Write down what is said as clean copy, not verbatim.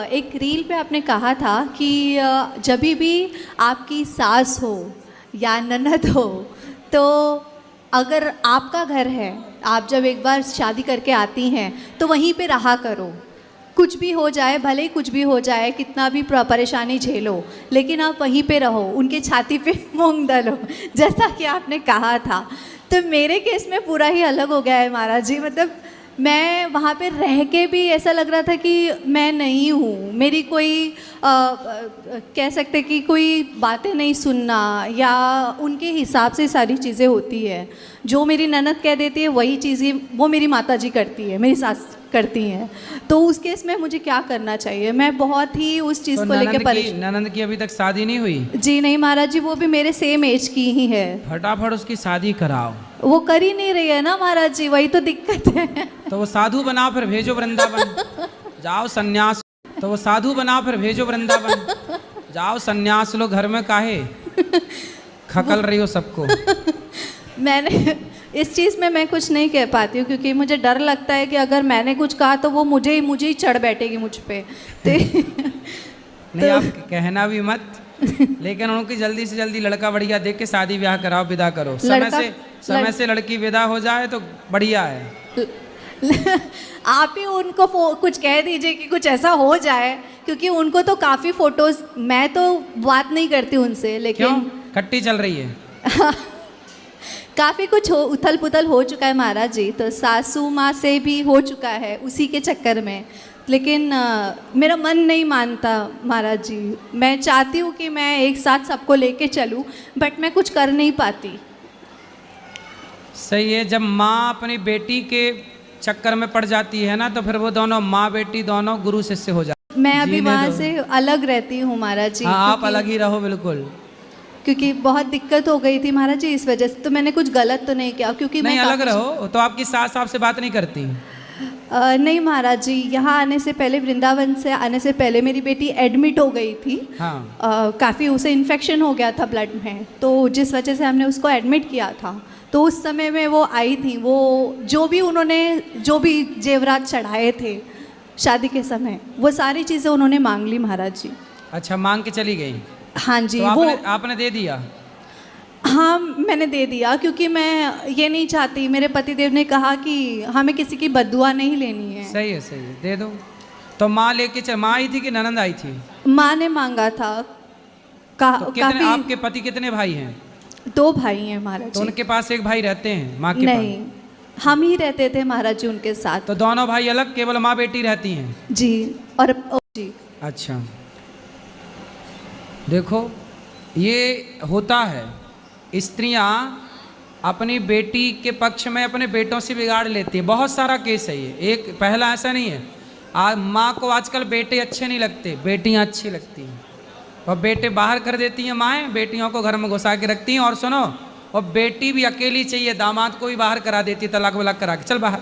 एक रील पे आपने कहा था कि जब भी आपकी सास हो या ननद हो, तो अगर आपका घर है, आप जब एक बार शादी करके आती हैं तो वहीं पे रहा करो। कुछ भी हो जाए, भले ही कुछ भी हो जाए, कितना भी परेशानी झेलो, लेकिन आप वहीं पे रहो, उनके छाती पे मूंग दलो, जैसा कि आपने कहा था। तो मेरे केस में पूरा ही अलग हो गया है महाराज जी। मतलब मैं वहाँ पे रह के भी ऐसा लग रहा था कि मैं नहीं हूँ, मेरी कोई कह सकते कि कोई बातें नहीं सुनना, या उनके हिसाब से सारी चीज़ें होती है। जो मेरी ननद कह देती है वही चीज़ें वो मेरी माता जी करती है, मेरी सास करती हैं। तो उस केस में मुझे क्या करना चाहिए? मैं बहुत ही उस चीज़ को लेकर परेशान। ननद की अभी तक शादी नहीं हुई? जी नहीं महाराज जी, वो भी मेरे सेम एज की ही है। फटाफट उसकी शादी कराओ। वो कर ही नहीं रही है ना महाराज जी, वही तो दिक्कत है। तो वो साधु बनाओ फिर भेजो वृंदावन। जाओ सन्यास। तो वो साधु बनाओ फिर भेजो वृंदावन। जाओ सन्यास लो, घर में काहे खकल रही हो सबको। मैंने इस चीज़ में मैं कुछ नहीं कह पाती हूँ, क्योंकि मुझे डर लगता है कि अगर मैंने कुछ कहा तो वो मुझे ही चढ़ बैठेगी मुझ पे। नहीं, आप कहना भी मत, लेकिन उनकी जल्दी से जल्दी लड़का बढ़िया देख के शादी ब्याह कराओ, विदा करो। समय से लड़की विदा हो जाए तो बढ़िया है। आप ही उनको कुछ कह दीजिए कि कुछ ऐसा हो जाए, क्योंकि उनको तो काफ़ी फोटोज, मैं तो बात नहीं करती उनसे, लेकिन क्यों? खट्टी चल रही है। काफ़ी कुछ उथल पुथल हो चुका है महाराज जी। तो सासू माँ से भी हो चुका है उसी के चक्कर में, लेकिन मेरा मन नहीं मानता महाराज जी। मैं चाहती हूँ कि मैं एक साथ सबको लेके चलूँ, बट मैं कुछ कर नहीं पाती। सही है, जब माँ अपनी बेटी के चक्कर में पड़ जाती है ना, तो फिर वो दोनों माँ बेटी दोनों गुरु शिष्य हो जाते। मैं अभी वहाँ से अलग रहती हूँ महाराज जी। हाँ, आप अलग ही रहो बिल्कुल, क्योंकि बहुत दिक्कत हो गई थी महाराज जी इस वजह से। तो मैंने कुछ गलत तो नहीं किया, क्योंकि नहीं मैं अलग रहो। तो आपकी सास आपसे बात नहीं करती? नहीं महाराज जी, यहाँ आने से पहले, वृंदावन से आने से पहले मेरी बेटी एडमिट हो गई थी। हाँ। काफ़ी उसे इन्फेक्शन हो गया था ब्लड में, तो जिस वजह से हमने उसको एडमिट किया था। तो उस समय में वो आई थी, वो जो भी जेवरात चढ़ाए थे शादी के समय, वो सारी चीज़ें उन्होंने मांग ली महाराज जी। अच्छा, मांग के चली गई? हाँ जी। तो आपने दे दिया? हाँ, मैंने दे दिया, क्योंकि मैं ये नहीं चाहती, मेरे पतिदेव ने कहा कि हमें किसी की बद्दुआ नहीं लेनी है। सही है, सही है, दे दो। तो माँ लेके चल, माँ आई थी कि ननद आई थी? माँ ने मांगा था। तो कितने आपके पति कितने भाई हैं? 2 भाई हैं महाराज। तो उनके पास एक भाई रहते हैं माँ के नहीं, हम ही रहते थे महाराज जी उनके साथ। तो दोनों भाई अलग, केवल माँ बेटी रहती हैं? जी। और जी। अच्छा, देखो ये होता है, स्त्रियां अपनी बेटी के पक्ष में अपने बेटों से बिगाड़ लेती हैं। बहुत सारा केस है ये, एक पहला ऐसा नहीं है। माँ को आजकल बेटे अच्छे नहीं लगते, बेटियां अच्छी लगती हैं, और बेटे बाहर कर देती हैं माएँ, बेटियों को घर में घुसा के रखती हैं। और सुनो, और बेटी भी अकेली चाहिए, दामाद को भी बाहर करा देती है, तलाक वलाक करा के, चल बाहर।